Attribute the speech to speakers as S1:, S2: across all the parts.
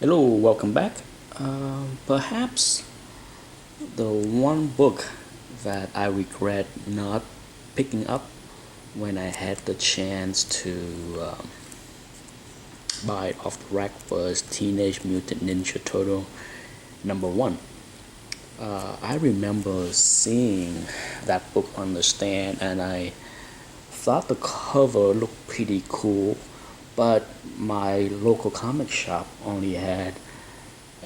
S1: Hello, welcome back. Perhaps the one book that I regret not picking up when I had the chance to buy it off the rack was Teenage Mutant Ninja Turtle #1. I remember seeing that book on the stand and I thought the cover looked pretty cool, but my local comic shop only had,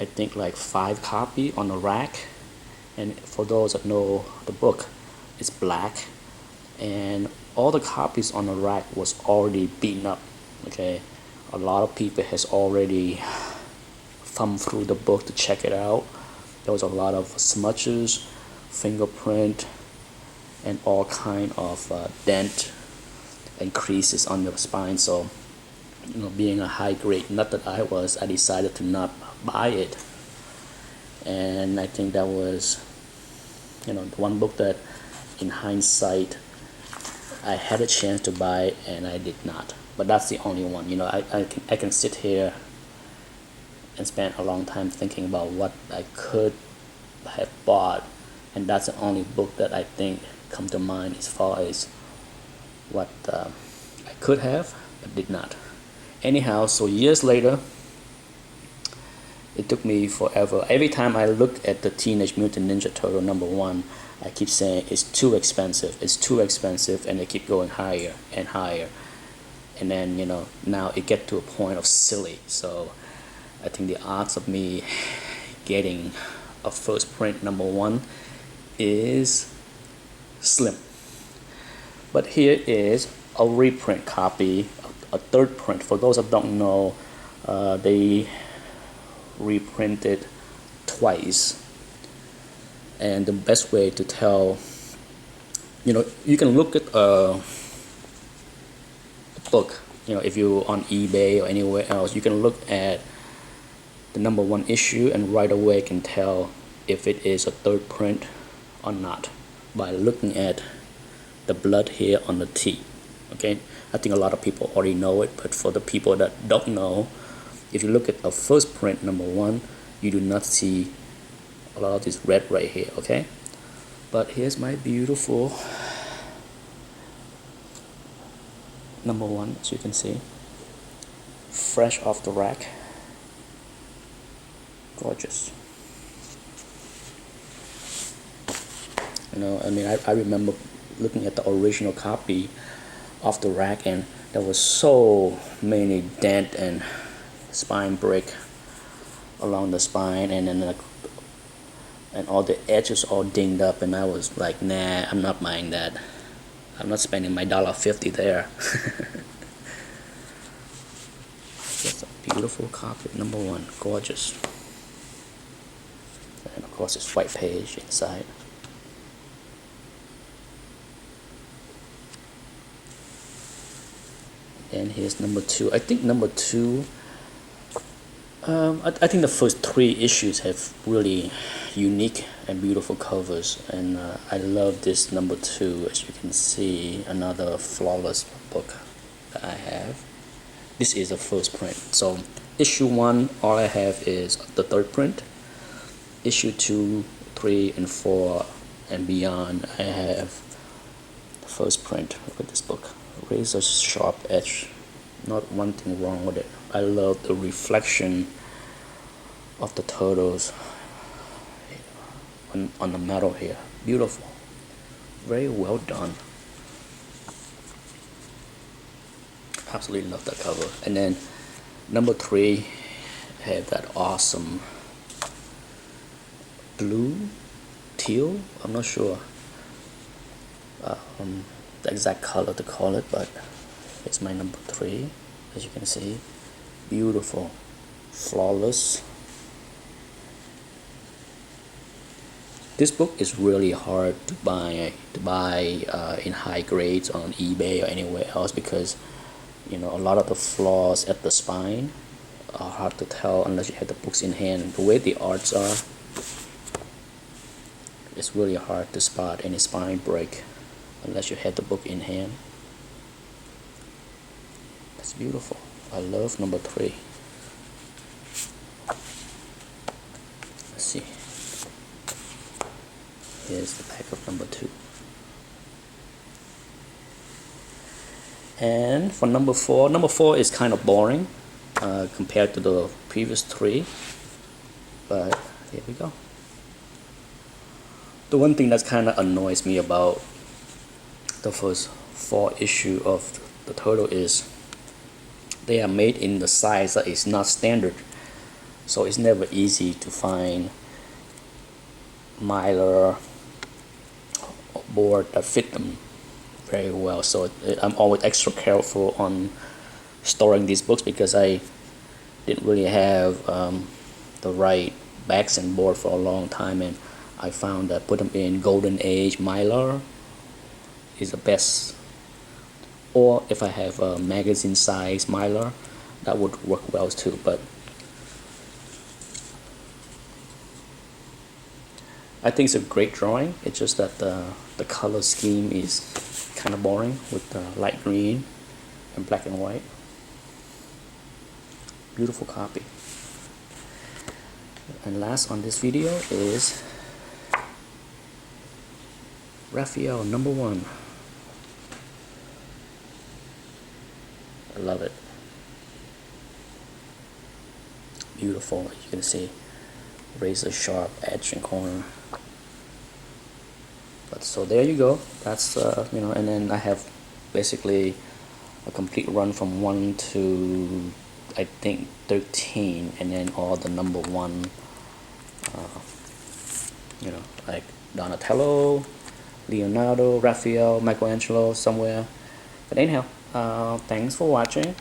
S1: I think, like 5 copies on the rack. And for those that know the book, it's black, and all the copies on the rack was already beaten up. Okay, a lot of people has already thumbed through the book to check it out. There was a lot of smudges, fingerprint, and all kind of dent and creases on the spine. So, being a high grade nut that I was, I decided to not buy it. And I think that was, the one book that, in hindsight, I had a chance to buy and I did not. But that's the only one. I can sit here and spend a long time thinking about what I could have bought, and that's the only book that I think come to mind as far as what I could have but did not. Anyhow, so years later, it took me forever. Every time I look at the Teenage Mutant Ninja Turtle #1, I keep saying it's too expensive, and they keep going higher and higher. And then, now it get to a point of silly. So I think the odds of me getting a first print #1 is slim. But here is a reprint copy, a third print. For those that don't know, they reprinted twice. And the best way to tell, you can look at a book, if you're on eBay or anywhere else, you can look at the #1 issue and right away can tell if it is a third print or not by looking at the blood here on the T. Okay, I think a lot of people already know it, but for the people that don't know, if you look at a first print #1, you do not see a lot of this red right here. Okay, but here's my beautiful #1, as you can see, fresh off the rack. Gorgeous. I remember looking at the original copy off the rack, and there was so many dent and spine break along the spine, and then and all the edges all dinged up, and I was like, nah, I'm not buying that. I'm not spending my $1.50 there. Just a beautiful copy, #1, gorgeous. And of course, it's white page inside. And here's #2. I think #2. I think the first 3 issues have really unique and beautiful covers, and I love this #2. As you can see, another flawless book that I have. This is a first print. So issue 1, all I have is the third print. Issue 2, 3, and 4, and beyond, I have the first print. Look at this book. Razor sharp edge. Not one thing wrong with it. I love the reflection of the turtles on the metal here. Beautiful. Very well done. Absolutely love that cover. And then #3 have that awesome blue, teal, I'm not sure the exact color to call it, but it's my #3. As you can see, beautiful, flawless. This book is really hard to buy in high grades on eBay or anywhere else, because a lot of the flaws at the spine are hard to tell unless you have the books in hand. The way the arts are, it's really hard to spot any spine break unless you have the book in hand. That's beautiful. I love #3. And for number four is kind of boring compared to the previous three, but here we go. The one thing that kind of annoys me about the first four issue of the Turtle is they are made in the size that is not standard, so it's never easy to find Mylar board that fit them very well. So I'm always extra careful on storing these books because I didn't really have the right backs and board for a long time, and I found that put them in Golden Age Mylar is the best. Or if I have a magazine size Mylar, that would work well too. But I think it's a great drawing. It's just that the color scheme is kind of boring with the light green and black and white. Beautiful copy. And last on this video is Raphael #1. I love it. Beautiful, as you can see, razor sharp edge and corner. But so there you go. That's and then I have basically a complete run from 1 to I think 13, and then all the #1 like Donatello, Leonardo, Raphael, Michelangelo somewhere. But anyhow, thanks for watching.